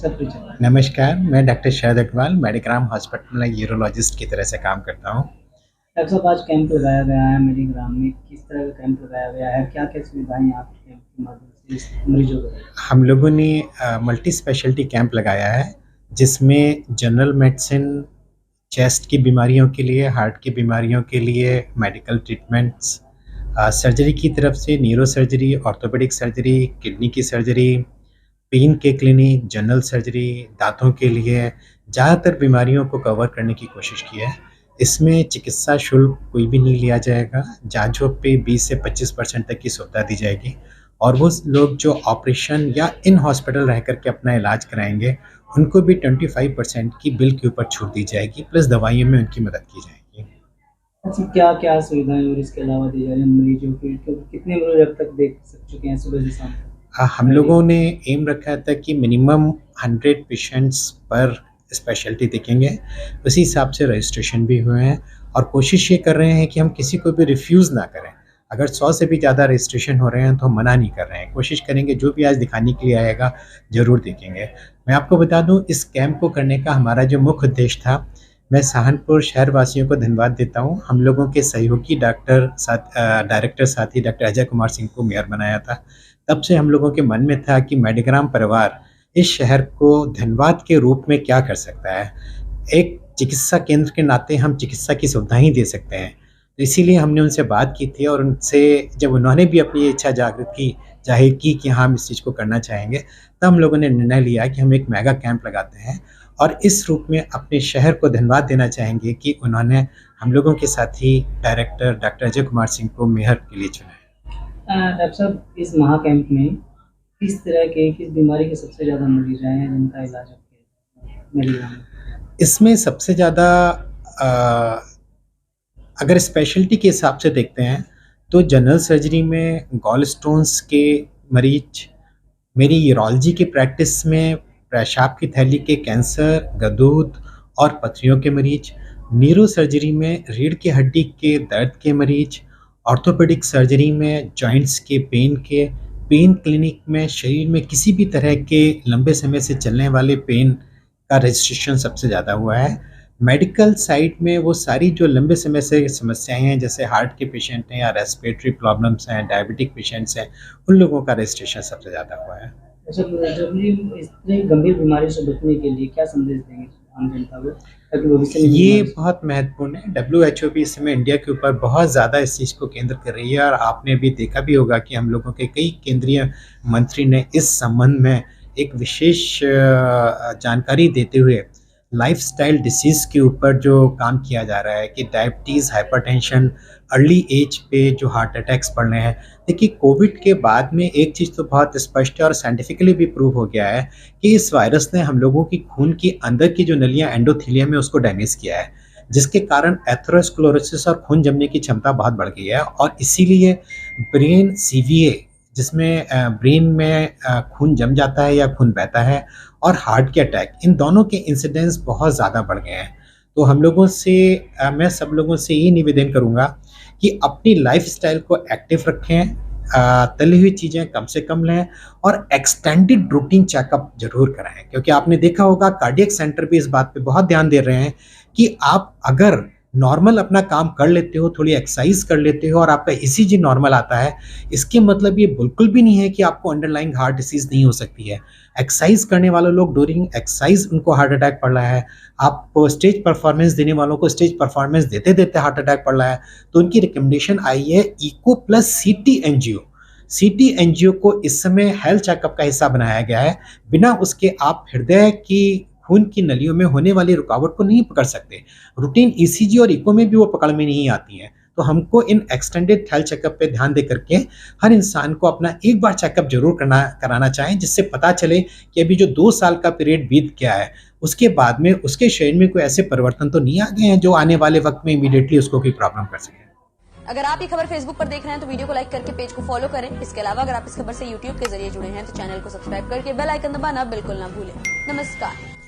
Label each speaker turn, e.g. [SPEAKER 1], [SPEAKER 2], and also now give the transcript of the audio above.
[SPEAKER 1] कैसा परिचय?
[SPEAKER 2] नमस्कार, मैं डॉक्टर शरद अग्रवाल मेडिग्राम हॉस्पिटल में यूरोलॉजिस्ट की तरह से काम करता हूँ।
[SPEAKER 1] डॉक्टर साहब आज कैंप लगाया गया है मेडीग्राम में, किस तरह का कैंप लगाया गया है? क्या-क्या सुविधाएँ आप कैंप के माध्यम से इस मरीजों को दें?
[SPEAKER 2] हम लोगों ने मल्टी स्पेशलिटी कैंप लगाया है, जिसमें जनरल मेडिसिन, चेस्ट की बीमारियों के लिए, हार्ट की बीमारियों के लिए मेडिकल ट्रीटमेंट्स, सर्जरी की तरफ से neuro surgery, orthopaedic surgery, kidney की सर्जरी, पेन के क्लिनिक, जनरल सर्जरी, दाँतों के लिए ज़्यादातर बीमारियों को कवर करने की कोशिश की है। इसमें चिकित्सा शुल्क कोई भी नहीं लिया जाएगा, जाँचों पे 20 से 25% तक की सुविधा दी जाएगी और वो लोग जो ऑपरेशन या इन हॉस्पिटल रह कर के अपना इलाज कराएँगे, उनको भी 25% की बिल के ऊपर छूट दी जाएगी, प्लस दवाइयों में उनकी मदद की जाएगी।
[SPEAKER 1] अच्छा, क्या-क्या सुविधाएँ और इसके अलावा दी जा रही हैं मरीजों की? कितने मरीज अब तक देख चुके हैं सुबह से शाम तक?
[SPEAKER 2] हम लोगों ने एम रखा था कि मिनिमम 100 पेशेंट्स पर स्पेशलिटी देखेंगे, उसी हिसाब से रजिस्ट्रेशन भी हुए हैं और कोशिश ये कर रहे हैं कि हम किसी को भी रिफ्यूज़ ना करें। अगर 100 से भी ज़्यादा रजिस्ट्रेशन हो रहे हैं तो हम मना नहीं कर रहे हैं, कोशिश करेंगे जो भी आज दिखाने के लिए आएगा ज़रूर देखेंगे। मैं आपको बता दूँ इस कैंप को करने का हमारा जो मुख्य उद्देश्य था, मैं सहारनपुर शहर वासियों को धन्यवाद देता हूँ। हम लोगों के सहयोगी डायरेक्टर साथी डॉक्टर अजय कुमार सिंह को मेयर बनाया था। तब से हम लोगों के मन में था कि मेडिग्राम परिवार इस शहर को धनबाद के रूप में क्या कर सकता है। एक चिकित्सा केंद्र के नाते हम चिकित्सा की सुविधाएँ ही दे सकते हैं। तो इसीलिए हमने उनसे बात की थी और उनसे जब उन्होंने भी अपनी इच्छा ज़ाहिर की कि हाँ, हम इस चीज़ को करना चाहेंगे, तब हम लोगों ने निर्णय लिया कि हम एक मेगा कैंप लगाते हैं और इस रूप में अपने शहर को धन्यवाद देना चाहेंगे कि उन्होंने हम लोगों के साथी डायरेक्टर डॉक्टर अजय कुमार सिंह को मेयर के लिए चुना है।
[SPEAKER 1] डॉक्टर साहब इस महा कैंप में किस बीमारी के सबसे ज़्यादा मरीज रहे हैं जिनका इलाज आपके मेडीग्राम में?
[SPEAKER 2] इसमें सबसे ज़्यादा अ, अगर स्पेशलिटी के हिसाब से देखते हैं, तो जनरल सर्जरी में गॉल स्टोन्स के मरीज, मेरी यूरोलॉजी की प्रैक्टिस में पेशाब की थैली के कैंसर, गदूद और पथरियों के मरीज, न्यूरो सर्जरी में रीढ़ की हड्डी के दर्द के मरीज, ऑर्थोपेडिक सर्जरी में जॉइंट्स के पेन क्लिनिक में शरीर में किसी भी तरह के लंबे समय से चलने वाले पेन का रजिस्ट्रेशन सबसे ज़्यादा हुआ है। मेडिकल साइड में वो सारी जो लंबे समय से समस्याएँ हैं, जैसे हार्ट के पेशेंट हैं या रेस्पिरेटरी प्रॉब्लम्स हैं, डायबिटिक पेशेंट्स हैं, उन लोगों का रजिस्ट्रेशन सबसे ज़्यादा हुआ है।
[SPEAKER 1] अच्छा, जनरली इतनी गंभीर बीमारी से बचने के लिए क्या संदेश देंगे आम जनता को ताकि भविष्य में इस
[SPEAKER 2] ये
[SPEAKER 1] बीमारी से?
[SPEAKER 2] बहुत महत्वपूर्ण है। डब्ल्यूएचओ भी इस समय इंडिया के ऊपर बहुत ज़्यादा इस चीज़ को केंद्र कर रही है और आपने भी देखा भी होगा कि हम लोगों के कई केंद्रीय मंत्री ने इस संबंध में एक विशेष जानकारी देते हुए लाइफ़स्टाइल डिसीज़ के ऊपर जो काम किया जा रहा है कि डायबिटीज़, हाइपरटेंशन, अर्ली एज पे जो हार्ट अटैक्स बढ़ रहे हैं। देखिए कोविड के बाद में एक चीज़ तो बहुत स्पष्ट है और साइंटिफिकली भी प्रूव हो गया है कि इस वायरस ने हम लोगों की खून की अंदर की जो नलियाँ एंडोथेलियम है उसको डैमेज किया है, जिसके कारण एथेरोस्क्लेरोसिस और खून जमने की क्षमता बहुत बढ़ गई है और इसीलिए ब्रेन सीवीए जिसमें ब्रेन में खून जम जाता है या खून बहता है और हार्ट के अटैक, इन दोनों के इंसिडेंस बहुत ज़्यादा बढ़ गए हैं। तो हम लोगों से मैं सब लोगों से ये निवेदन करूँगा कि अपनी लाइफ़स्टाइल को एक्टिव रखें, तली हुई चीज़ें कम से कम लें और एक्सटेंडेड रूटीन चेकअप ज़रूर कराएँ। क्योंकि आपने देखा होगा कार्डियक सेंटर भी इस बात पे बहुत ध्यान दे रहे हैं कि आप अगर नॉर्मल अपना काम कर लेते हो, थोड़ी एक्सरसाइज़ कर लेते हो और आपका ईसीजी नॉर्मल आता है, इसके मतलब ये बिल्कुल भी नहीं है कि आपको अंडरलाइंग हार्ट डिसीज़ नहीं हो सकती है। एक्सरसाइज़ करने वाले लोग ड्यूरिंग एक्सरसाइज़ उनको हार्ट अटैक पड़ रहा है। आप स्टेज परफॉर्मेंस देने वालों को स्टेज परफॉर्मेंस देते-देते हार्ट अटैक पड़ रहा है। तो उनकी रिकमेंडेशन आई है echo plus CT angio. CT angio को इस समय हेल्थ चेकअप का हिस्सा बनाया गया है। बिना उसके आप हृदय की खून की नलियों में होने वाली रुकावट को नहीं पकड़ सकते। रूटीन ईसीजी और इको में भी वो पकड़ में नहीं आती हैं। तो हमको इन एक्सटेंडेड हेल्थ चेकअप पे ध्यान दे करके हर इंसान को अपना एक बार चेकअप ज़रूर कराना चाहिए, जिससे पता चले कि अभी जो 2 साल का पीरियड बीत गया है, उसके बाद में उसके शरीर में कोई ऐसे परिवर्तन तो नहीं आ गए हैं जो आने वाले वक़्त में इमीडिएटली उसको कोई प्रॉब्लम कर सके।
[SPEAKER 3] अगर आप ये खबर फेसबुक पर देख रहे हैं तो वीडियो को लाइक करके पेज को फॉलो करें। इसके अलावा अगर आप इस खबर से यूट्यूब के जरिए जुड़े हैं तो चैनल को सब्सक्राइब करके बेल आइकन दबाना बिल्कुल ना भूलें। नमस्कार।